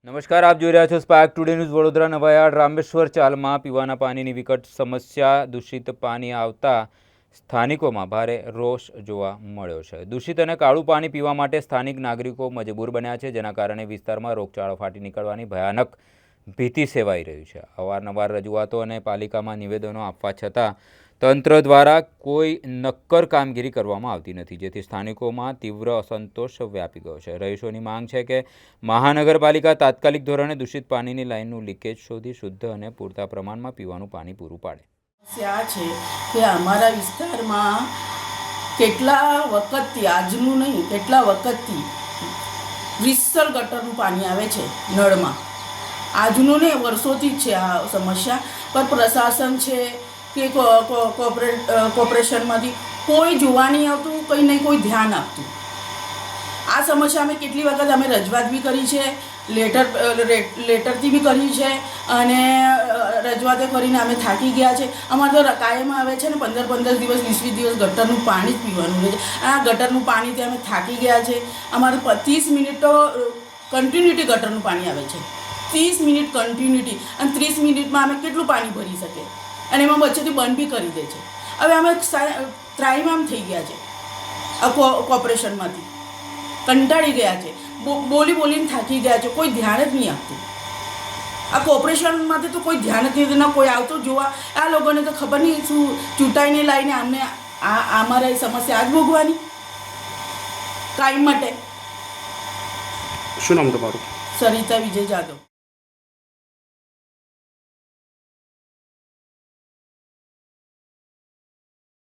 નમસ્કાર, આપ જોઈ રહ્યા છો Spark Today News Vadodara. Navayard Rameshwar ચાલમાં પીવાના પાણીની વિકટ સમસ્યા. દૂષિત પાણી આવતા સ્થાનિકોમાં ભારે રોષ જોવા મળ્યો છે. દૂષિત અને કાળું પાણી પીવા માટે સ્થાનિક નાગરિકો મજબૂર બન્યા છે, જેના કારણે વિસ્તારમાં રોગચાળો ફાટી નીકળવાની ભયાનક ભીતિ સેવાઈ રહી છે. અવારનવાર રજૂઆતો અને પાલિકામાં નિવેદનો આપવા છતાં તંત્ર દ્વારા કોઈ નક્કર કામગીરી કરવામાં આવતી નથી, જેથી સ્થાનિકોમાં તીવ્ર અસંતોષ વ્યાપી ગયો છે. રહીશોની માંગ છે કે મહાનગરપાલિકા તાત્કાલિક ધોરણે દૂષિત પાણીની લાઇનનું લીકેજ શોધી શુદ્ધ અને પૂરતા પ્રમાણમાં પીવાનું પાણી પૂરું પાડે. સમસ્યા છે કે અમારા વિસ્તારમાં કેટલા વખતથી, આજનું નહીં કેટલા વખતથી વિસ્તર ગટરનું પાણી આવે છે નળમાં. આજનું નહીં, વર્ષોથી જ છે આ સમસ્યા. પણ પ્રશાસન છે કે કોર્પોરેશનમાંથી કોઈ જોવા નહીં આવતું, કંઈ નહીં, કોઈ ધ્યાન આપતું. આ સમસ્યા અમે કેટલી વખત અમે રજૂઆત બી કરી છે, લેટરથી બી કરી છે, અને રજૂઆતો કરીને અમે થાકી ગયા છે. અમારે તો કાયમ આવે છે ને 15 દિવસ 20 દિવસ ગટરનું પાણી જ પીવાનું રહે છે. આ ગટરનું પાણીથી અમે થાકી ગયા છે. અમારે 30 મિનિટ તો કન્ટિન્યુટી ગટરનું પાણી આવે છે, 30 મિનિટ કન્ટિન્યુટી, અને 30 મિનિટમાં અમે કેટલું પાણી ભરી શકીએ, અને એમાં વચ્ચેથી બંધ બી કરી દે છે. હવે અમે ત્રાહિમામ થઈ ગયા છે આ કોર્પોરેશનમાંથી, કંટાળી ગયા છે, બોલીને થાકી ગયા છે. કોઈ ધ્યાન જ નહીં આપતું. આ કોર્પોરેશનમાંથી તો કોઈ ધ્યાન જ નહીં, ના કોઈ આવતું જોવા. આ લોકોને તો ખબર નહીં શું ચૂંટાઈને લાવીને અમને અમારે સમસ્યા જ ભોગવાની કાયમ માટે. શું નામ તમારું? સરિતા વિજય જાદવ.